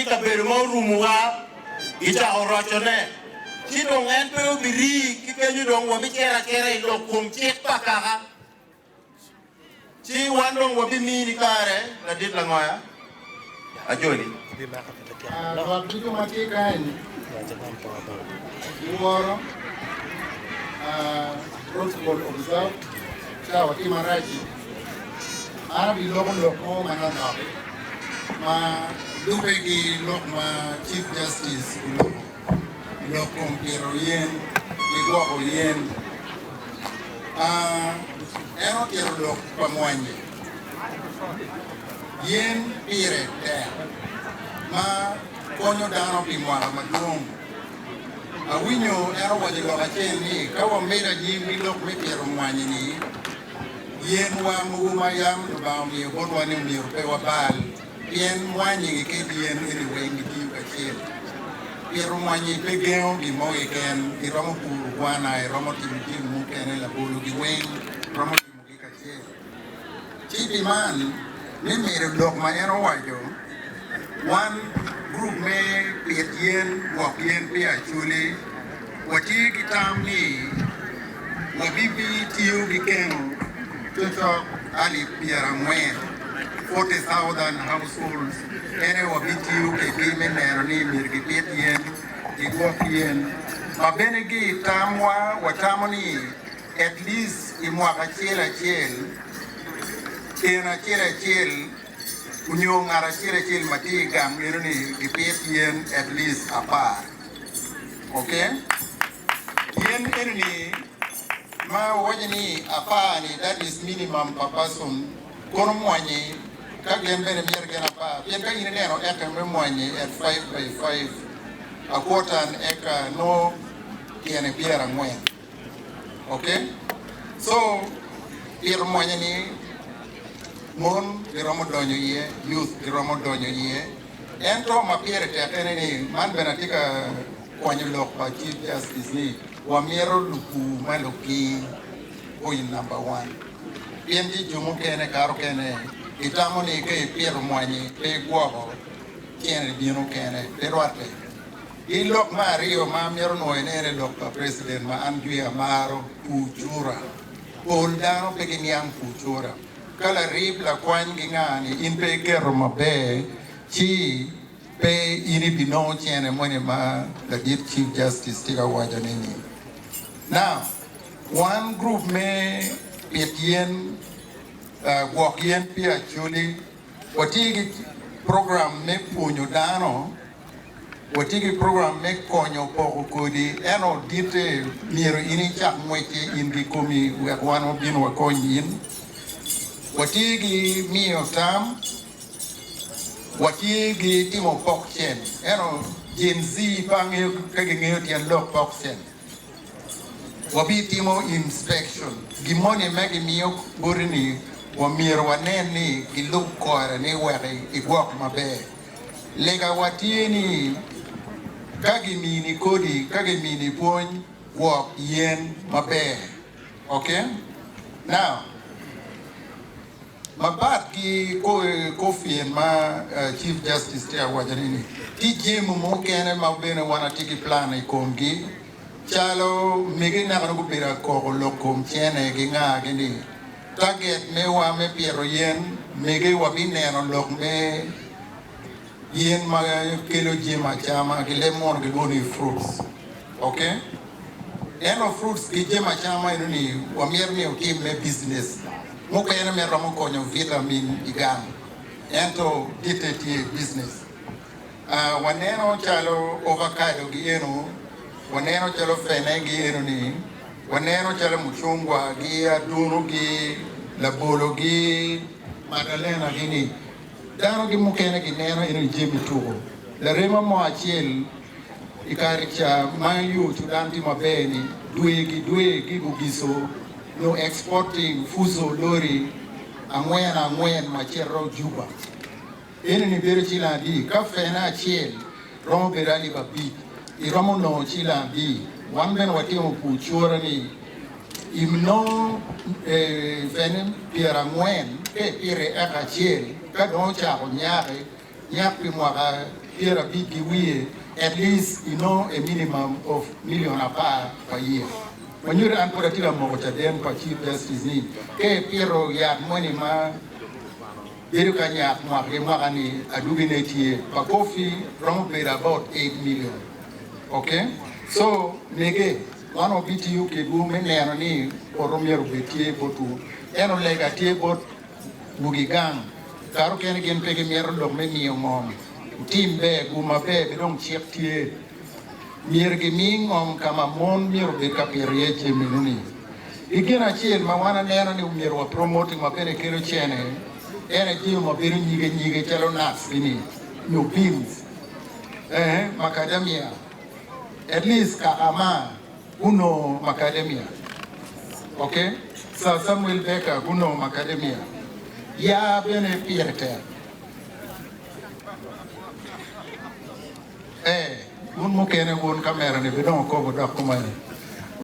ni kabedo ma orumuwa gichako rochone kidong en pe obiri kikenyo dong wabi kera ilo kuom chik pakaka chi wandong wabi mini kare na dit la ngoya ajoli Waktu matika ini Uoro protocol observe Sawa kimaraji Ara di loko manana Ma dupe gi lok ma Chief Justice loko mpiro yen Ligoko yen Eno kiro lok pamwanye Yen pire ma konyo dano pimwara maduong awinyo ero waji loka chen ni kawa meda jim ni lok me piero mwanyi ni yen wa muguma yam ba mi bodwa ni mi pe wa bal yen mwanyi ke yen ni wengi di ka chen piero mwanyi pe geo gi mo ken i romo puru wana i romo tim mu ken la bulu gi wen romo tim gi ka chen chi man ni mere lok ma ero wajo one group may be at yen, walk yen, be a chuli. What you get on me, what BBTU became to talk Ali Pierre and Wayne, 40,000 households. Any of BTU came in there, name it yen, it walk yen. But Benegi, Tamwa, Watamoni, at least in Wakachela jail, in a jail. Unyo ngara chile mati gam ironi gipet yen at least apart. Okay? Yen ironi ma wajini apani that is minimum per person. Kono mwanyi kagem bene mier gena pa. Yen ka ine nero eka mwanyi at 5 by 5. A quarter an eka no tiene piera ngwen. Okay? So pier mwanyi ni mon di romo donyo ye youth di romo donyo ye ento ma piere te ene ni man benatika kwanyo lok pa Chief Justice ni wa miero lupu maloki point number 1 piendi jumu kene karo kene itamo ni ke piero mwanyi pe guogo tiene bino kene perwate i lok ma rio ma miero no ene lok pa president ma Andrew Amaro Puchura Poldano peginiang Puchura kala rib la kwany gi ngani in pe gero mabe chi pe ini bino chene mone ma the Chief Justice tiga waja nini. Now, one group me petien walk yen pia chuli watigi program me punyo dano watigi program me konyo poko kodi eno dite miro ini chak mweke indi komi wano bino wakonyin watigi mio tam watigi timo pokchen eno Gen Z pangyo kagengyo tiyan lok pokchen wabi timo inspection gimoni megi mio burini wamiro waneni giluk kore ni wari igwak mabe lega watini kagimini kodi kagimini pony walk yen mabe. Okay? Now mabat ki Kofi ma Chief Justice tia wajanini ti jemu mo kene ma bene wana tiki plan I kongi chalo migi na kanu bira ko lokom chene gi nga gini target me wa me piero yen migi wa bineno lok me yen ma kilo jema chama gi lemon gi boni fruits. Okay? Eno fruits gi jema chama ni wa mier mi okim me business muka yana me romo konyo vitamin igam ento diteti business waneno chalo avocado gi eno waneno chalo fene gi eno ni waneno chalo muchungwa gi adunu gi labolo gi madalena gi ni dano gi mukene gi neno eno jemi tugo la rema mo achiel ikari cha mayu chudanti mabeni dwe gi bugiso no exporting fuso lori angwen machero Juba. Ene ni bere chila di ka fena chiel romo berali babi I romo no chila di wan ben watimo Puchura ni imno fenem piera ngwen ke pire eka chiel ka don cha ko nyaare nyak pi mwaka Pierre Big we at least a minimum of $1 million per year. When you're an Puratila Mocha, then per chief justice need. Piero Yat money ma Birukanya Magani Adubinati per coffee wrong paid about 8 million. Okay? So Nege, one of BTU Kibu Menani or Romero Betie Botu, Enolega Table Bugigang, Karokan again Pegamiero Lomeni Mom. Team be guma be don't check tie mir geming kama mon mir be kapirie che minuni igena chiel ma wana neno ni mir wa promoting ma pere kero chene ene ji ma biri nyige chalo nas ini no pins macadamia at least kaama uno macadamia okay so Samuel Becker uno macadamia ya bene pirte un mo kene won kamera ne bidon ko bo dak ko mari